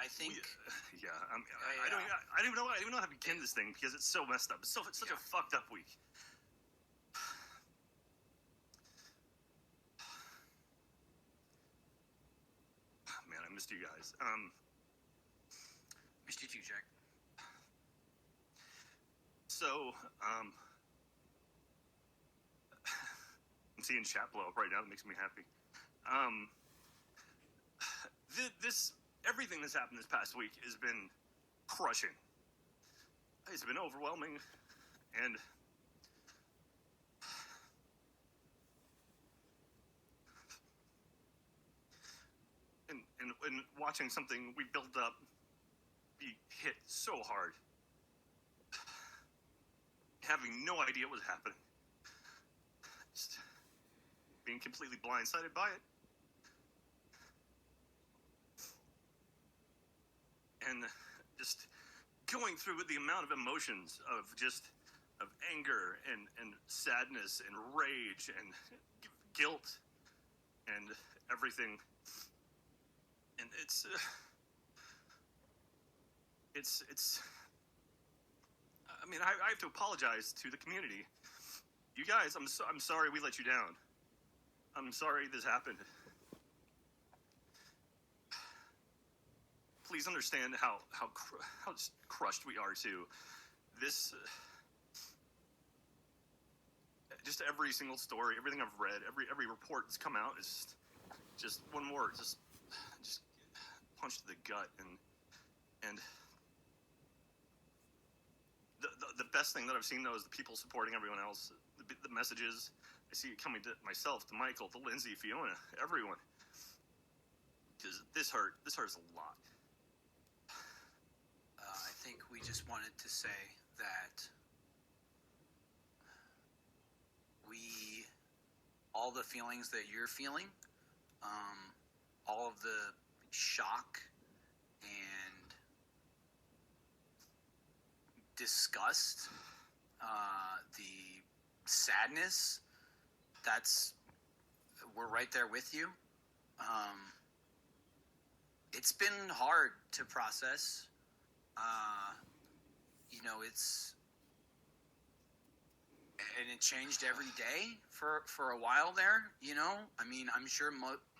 I think. I don't even know how to begin this thing because it's so messed up. It's such a fucked up week. Man, I missed you guys. Missed you too, Jack. So, I'm seeing chat blow up right now. That makes me happy. Everything that's happened this past week has been crushing. It's been overwhelming, and watching something we built up be hit so hard, having no idea what was happening, just being completely blindsided by it, and just going through the amount of emotions of anger and sadness and rage and guilt and everything. And it's I mean, I have to apologize to the community. You guys, I'm sorry we let you down. I'm sorry this happened. Please understand how crushed we are too. This just every single story, everything I've read, every report that's come out is just one more just punch to the gut, and the best thing that I've seen though is the people supporting everyone else, the messages I see it coming to myself, to Michael, to Lindsay, Fiona, everyone, because this hurts a lot. I think we just wanted to say that all the feelings that you're feeling, all of the shock and disgust, the sadness, we're right there with you. It's been hard to process. And it changed every day for a while there, I mean, I'm sure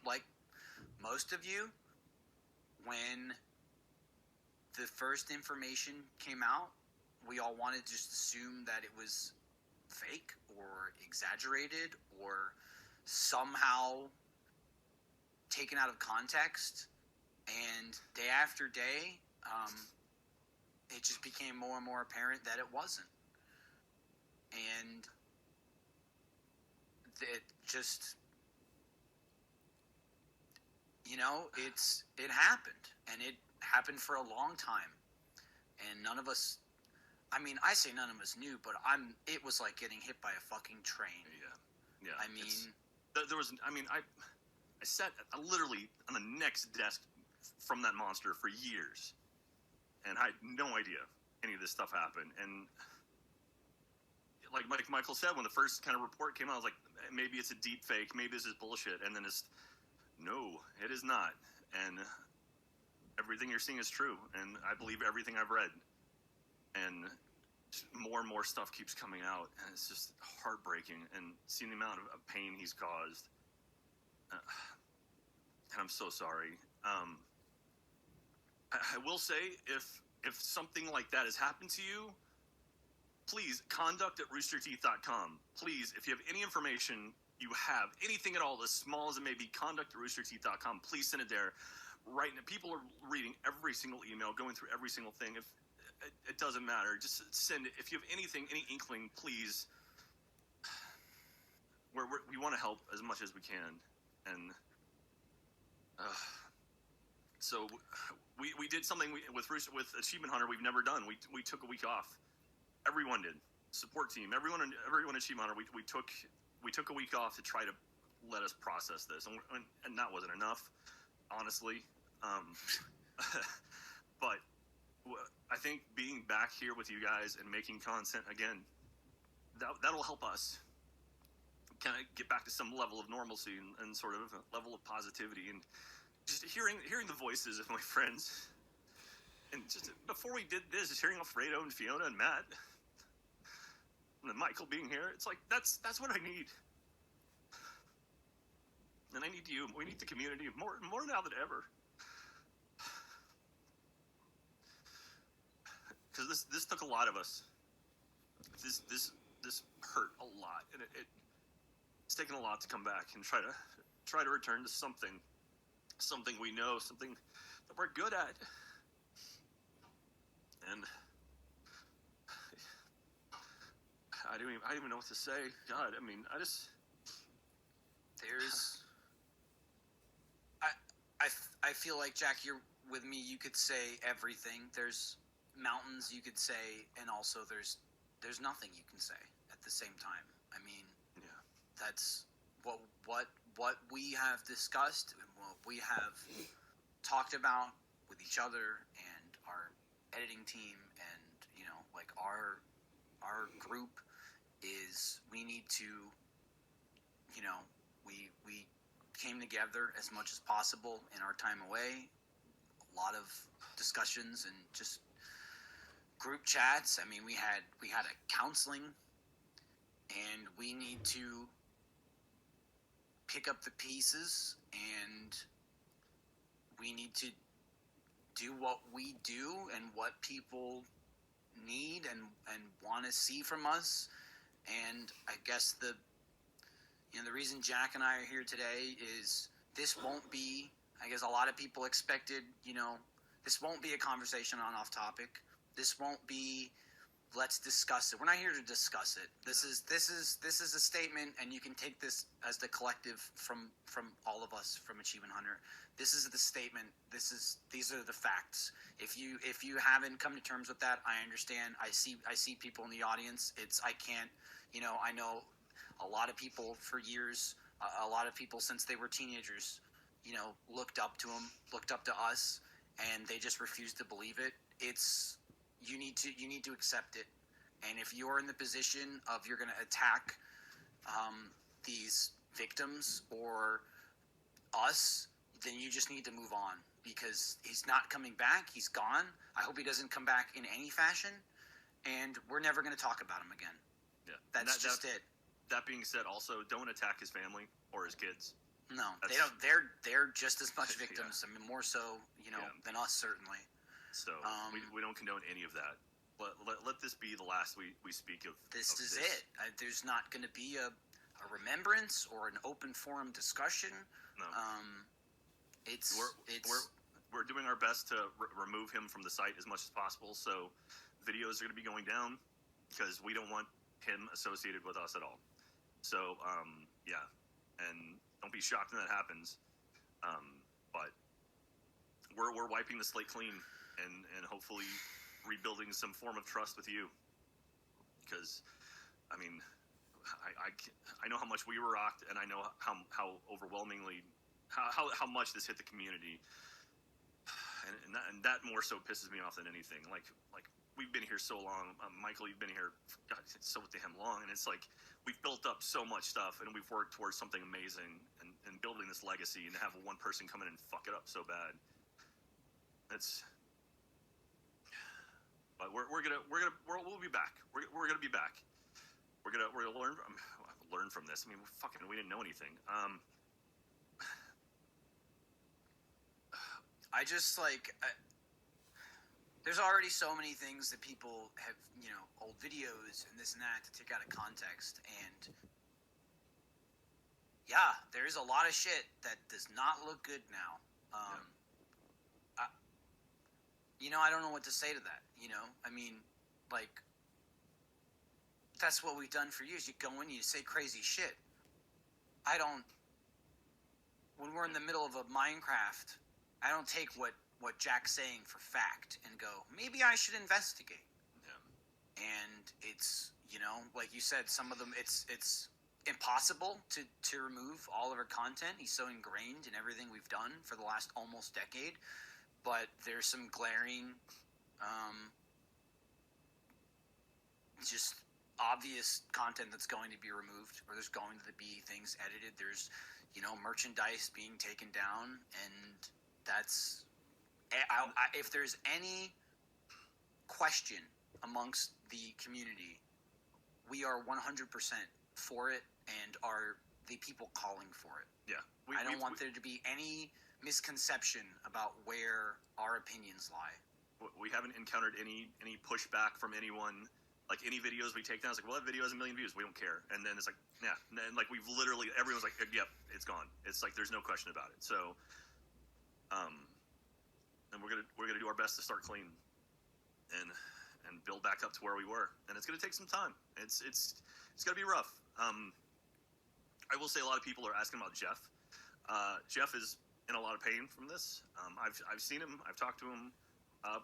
like most of you, when the first information came out, we all wanted to just assume that it was fake or exaggerated or somehow taken out of context. And day after day, it just became more and more apparent that it wasn't. And it just, it happened. And it happened for a long time. And none of us, I mean, I say none of us knew, but it was like getting hit by a fucking train. Yeah. I mean, I sat literally on the next desk from that monster for years, and I had no idea any of this stuff happened. And like Michael said, when the first kind of report came out, I was like, maybe it's a deep fake, maybe this is bullshit. And then no, it is not. And everything you're seeing is true, and I believe everything I've read. And more and more stuff keeps coming out, and it's just heartbreaking. And seeing the amount of pain he's caused, and I'm so sorry. I will say, if something like that has happened to you, please, conduct@roosterteeth.com. Please, if you have any information, you have anything at all, as small as it may be, conduct@roosterteeth.com. Please send it there. Right now, people are reading every single email, going through every single thing. If it doesn't matter, just send it. If you have anything, any inkling, please. We want to help as much as we can, and so we did something with Achievement Hunter we've never done. We took a week off. Everyone did. Support team, everyone at Achievement Hunter, we took a week off to try to let us process this, and that wasn't enough, honestly. But I think being back here with you guys and making content again, that'll help us kind of get back to some level of normalcy and sort of a level of positivity, and just hearing the voices of my friends And just before we did this, just hearing Alfredo and Fiona and Matt, and then Michael being here, it's like that's what I need. And I need you. We need the community more now than ever. Because this took a lot of us. This hurt a lot, and it's taken a lot to come back and try to return to something we know, something that we're good at. And I don't even know what to say. God, I mean, I feel like, Jack, you're with me. You could say everything. There's mountains you could say, and also there's nothing you can say at the same time. I mean, yeah, that's what we have discussed and what we have talked about with each other and our editing team, and like our group is, we need to, we came together as much as possible in our time away. A lot of discussions and just group chats. I mean, we had a counseling, and we need to pick up the pieces, and we need to do what we do and what people need and want to see from us. And I guess the reason Jack and I are here today is this won't be, I guess a lot of people expected, this won't be a conversation on off topic. This won't be, let's discuss it. We're not here to discuss it. This is a statement, and you can take this as the collective from all of us from Achievement Hunter. This is the statement. These are the facts. If you haven't come to terms with that, I understand. I see people in the audience. I can't, I know a lot of people for years, a lot of people since they were teenagers, looked up to him, looked up to us, and they just refused to believe it. You need to accept it. And if you're in the position of you're going to attack these victims or us, then you just need to move on, because he's not coming back. He's gone. I hope he doesn't come back in any fashion, and we're never going to talk about him again. Yeah, that's just it. That being said, also don't attack his family or his kids. No, they don't. They're just as much victims. Yeah. I mean, more so, than us, certainly. So we don't condone any of that. Let this be the last we speak of. This is it. There's not going to be a remembrance or an open forum discussion. No. We're doing our best to remove him from the site as much as possible. So videos are going to be going down because we don't want him associated with us at all. So yeah, and don't be shocked when that happens. But we're wiping the slate clean and hopefully rebuilding some form of trust with you. Because, I mean, I know how much we were rocked, and I know how overwhelmingly, how much this hit the community. And that more so pisses me off than anything. Like we've been here so long. Michael, you've been here, God, it's so damn long. And it's like we've built up so much stuff, and we've worked towards something amazing and building this legacy, and to have one person come in and fuck it up so bad. But we'll be back. We're gonna be back. We're gonna learn from this. I mean, we didn't know anything. There's already so many things that people have, old videos and this and that to take out of context, and yeah, there's a lot of shit that does not look good now. I don't know what to say to that. I mean, like, that's what we've done for years. You go in, you say crazy shit. When we're in the middle of a Minecraft, I don't take what Jack's saying for fact and go, maybe I should investigate. Yeah. And it's, like you said, some of them, it's impossible to remove all of our content. He's so ingrained in everything we've done for the last almost decade. But there's some glaring, just obvious content that's going to be removed, or there's going to be things edited. There's, merchandise being taken down, and that's if there's any question amongst the community, we are 100% for it and are the people calling for it. Yeah. I don't want there to be any misconception about where our opinions lie. We haven't encountered any pushback from anyone. Like, any videos we take down, it's like, well, that video has 1 million views. We don't care. And then it's like, yeah. And then, like, we've literally, everyone's like, yep, it's gone. It's like, there's no question about it. So, and we're gonna do our best to start clean and build back up to where we were. And it's gonna take some time. It's gonna be rough. I will say a lot of people are asking about Geoff. Geoff is in a lot of pain from this. I've seen him. I've talked to him.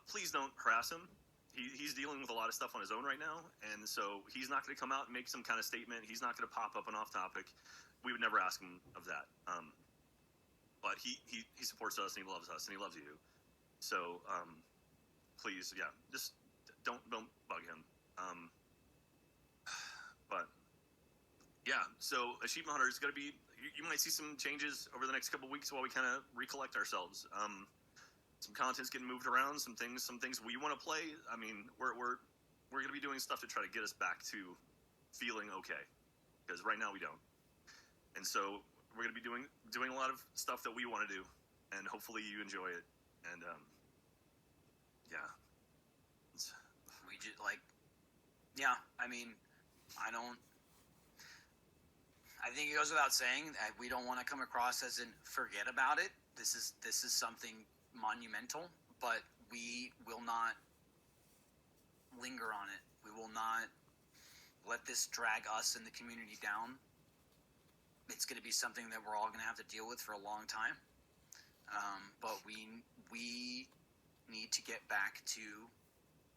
Please don't harass him. He's dealing with a lot of stuff on his own right now, and so he's not going to come out and make some kind of statement. He's not going to pop up and off topic. We would never ask him of that. But he supports us, and he loves us, and he loves you. So please, yeah, just don't bug him. But yeah, so Achievement Hunter is going to be. You might see some changes over the next couple weeks while we kind of recollect ourselves. Some content's getting moved around. Some things we want to play. I mean, we're going to be doing stuff to try to get us back to feeling okay, because right now we don't. And so we're going to be doing a lot of stuff that we want to do, and hopefully you enjoy it. And yeah, we just yeah. I mean, I think it goes without saying that we don't want to come across as in forget about it. This is something monumental, but we will not linger on it. We will not let this drag us and the community down. It's going to be something that we're all going to have to deal with for a long time. But we need to get back to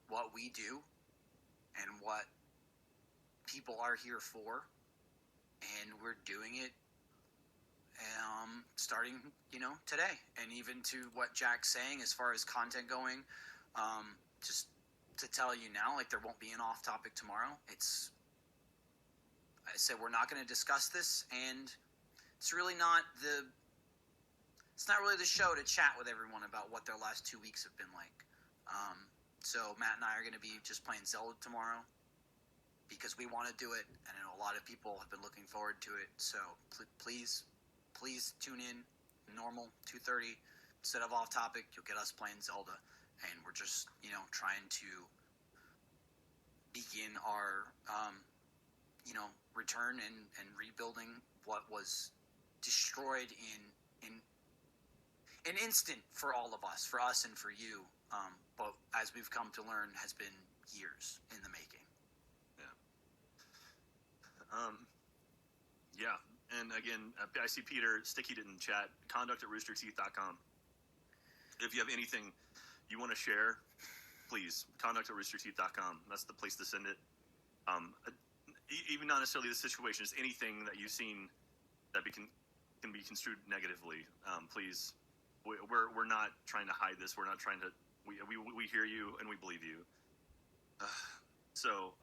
what we do and what people are here for, and we're doing it starting, today. And even to what Jack's saying as far as content going, just to tell you now, like, there won't be an off-topic tomorrow. I said we're not going to discuss this, and it's not really the show to chat with everyone about what their last 2 weeks have been like. So Matt and I are going to be just playing Zelda tomorrow because we want to do it, and I know a lot of people have been looking forward to it. So please tune in, normal 2:30 instead of off topic. You'll get us playing Zelda, and we're just trying to begin our return and rebuilding what was destroyed in an instant for all of us, for us and for you. But as we've come to learn, has been years in the making. Yeah. And again, I see Peter Sticky didn't chat. Conduct@roosterteeth.com. If you have anything you want to share, please, conduct@roosterteeth.com. That's the place to send it. Even not necessarily the situation, just anything that you've seen that can be construed negatively. Please, we're not trying to hide this. We're not trying to. We hear you and we believe you. So,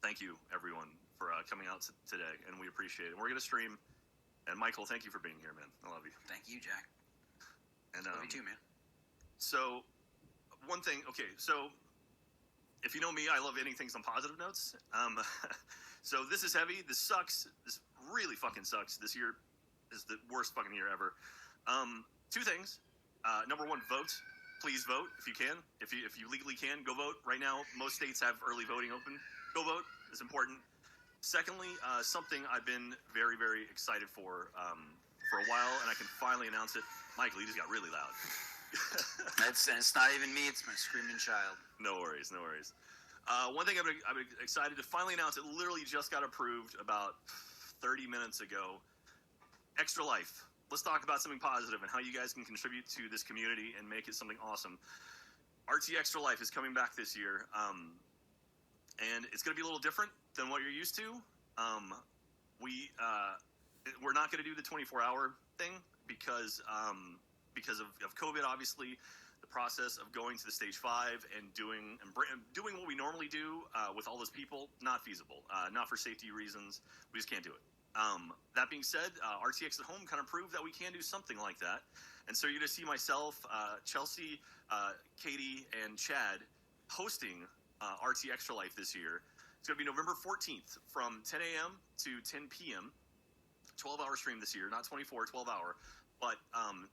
thank you everyone for coming out today, and we appreciate it. We're gonna stream. And Michael, thank you for being here, man. I love you. Thank you, Jack. And love you too, man. So, one thing. Okay, so if you know me, I love ending things on positive notes. So this is heavy. This sucks. This really fucking sucks. This year is the worst fucking year ever. Two things. Number one, vote. Please vote if you can. If you legally can, go vote. Right now, most states have early voting open. Go vote. It's important. Secondly, something I've been very, very excited for a while, and I can finally announce it. Michael, you just got really loud. It's not even me. It's my screaming child. No worries. One thing I've been excited to finally announce. It literally just got approved about 30 minutes ago. Extra Life. Let's talk about something positive and how you guys can contribute to this community and make it something awesome. RT Extra Life is coming back this year, and it's going to be a little different than what you're used to. We're not going to do the 24-hour thing because of COVID, obviously. The process of going to the stage 5 and doing what we normally do with all those people, not feasible. Not for safety reasons. We just can't do it. That being said, RTX at home kind of proved that we can do something like that. And so you're going to see myself, Chelsea, Katie, and Chad hosting RT Extra Life this year. It's going to be November 14th from 10 a.m. to 10 p.m. 12-hour stream this year, not 24, 12-hour. But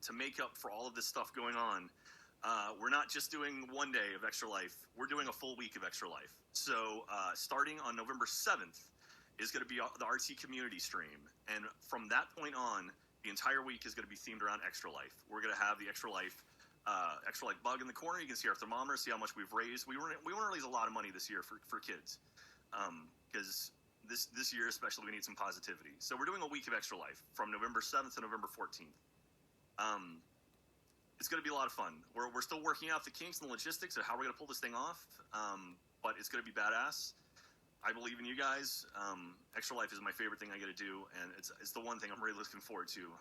to make up for all of this stuff going on, we're not just doing one day of Extra Life. We're doing a full week of Extra Life. So starting on November 7th is going to be the RT community stream. And from that point on, the entire week is going to be themed around Extra Life. We're going to have the Extra Life bug in the corner. You can see our thermometer, see how much we've raised. We want to raise a lot of money this year for kids, because this year especially we need some positivity. So we're doing a week of Extra Life from November 7th to November 14th. It's going to be a lot of fun. We're still working out the kinks and the logistics of how we're going to pull this thing off, but it's going to be badass. I believe in you guys. Extra Life is my favorite thing I get to do, and it's the one thing I'm really looking forward to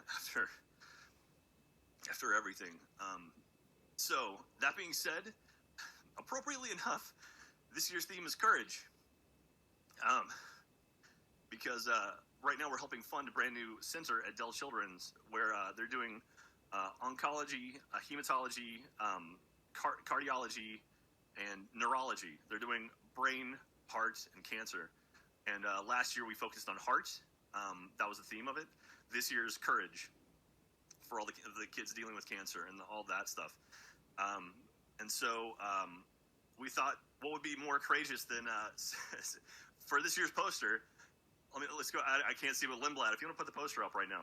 after everything. So that being said, appropriately enough, this year's theme is courage. Because right now we're helping fund a brand new center at Dell Children's where they're doing oncology, hematology, cardiology, and neurology. They're doing brain, heart, and cancer. And last year we focused on heart. That was the theme of it. This year's courage for all the kids dealing with cancer and all that stuff. And so we thought, what would be more courageous than for this year's poster? Let's go. I can't see what Lindblad. If you want to put the poster up right now.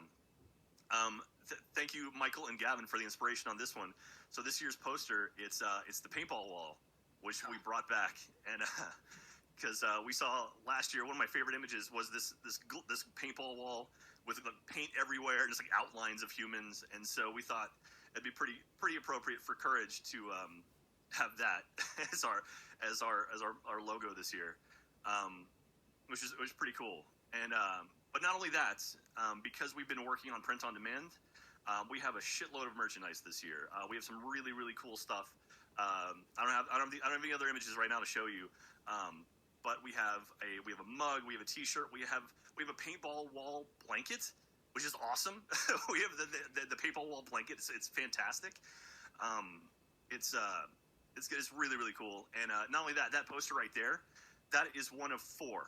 Thank you, Michael and Gavin, for the inspiration on this one. So this year's poster, it's the paintball wall, which we brought back, and because we saw last year, one of my favorite images was this paintball wall with the paint everywhere and just like outlines of humans, and so we thought it'd be pretty appropriate for Courage to have that as our logo this year, which is pretty cool. And but not only that, because we've been working on print on demand, we have a shitload of merchandise this year. We have some really cool stuff. I don't have any other images right now to show you, but we have a mug, we have a T-shirt, we have a paintball wall blanket, which is awesome. We have the paintball wall blanket. It's fantastic. It's really cool. And not only that poster right there, that is one of 4.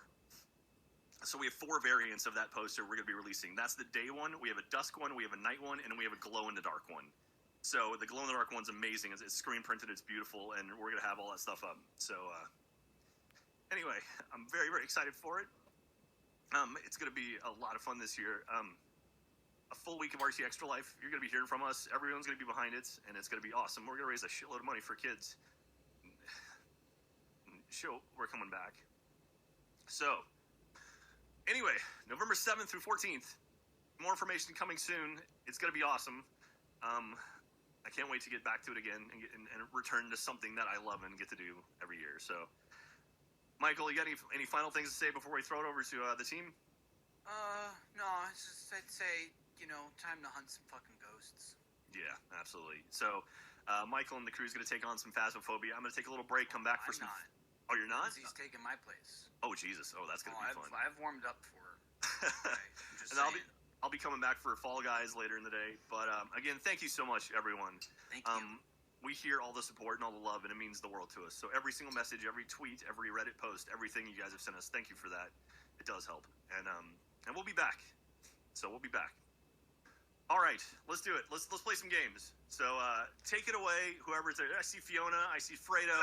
So we have 4 variants of that poster we're going to be releasing. That's the day one. We have a dusk one, we have a night one, and we have a glow-in-the-dark one. So the glow-in-the-dark one's amazing. It's screen printed, it's beautiful, and we're going to have all that stuff up. So anyway, I'm very excited for it. It's going to be a lot of fun this year. A full week of RT Extra Life. You're going to be hearing from us. Everyone's going to be behind it, and it's going to be awesome. We're going to raise a shitload of money for kids. Show we're coming back. So anyway, November 7th through 14th. More information coming soon. It's going to be awesome. I can't wait to get back to it again and return to something that I love and get to do every year. So, Michael, you got any final things to say before we throw it over to the team? No, I'd say, time to hunt some fucking ghosts. Yeah, absolutely. So, Michael and the crew's going to take on some Phasmophobia. I'm going to take a little break, come back for some... Not. Oh, you're not? He's taking my place. Oh, Jesus. Oh, that's going to be fun. I've warmed up for it. And I'll be coming back for Fall Guys later in the day. But again, thank you so much, everyone. Thank you. We hear all the support and all the love, and it means the world to us. So every single message, every tweet, every Reddit post, everything you guys have sent us, thank you for that. It does help. And we'll be back. So we'll be back. All right, let's do it. Let's play some games. So take it away, whoever's there. I see Fiona. I see Fredo.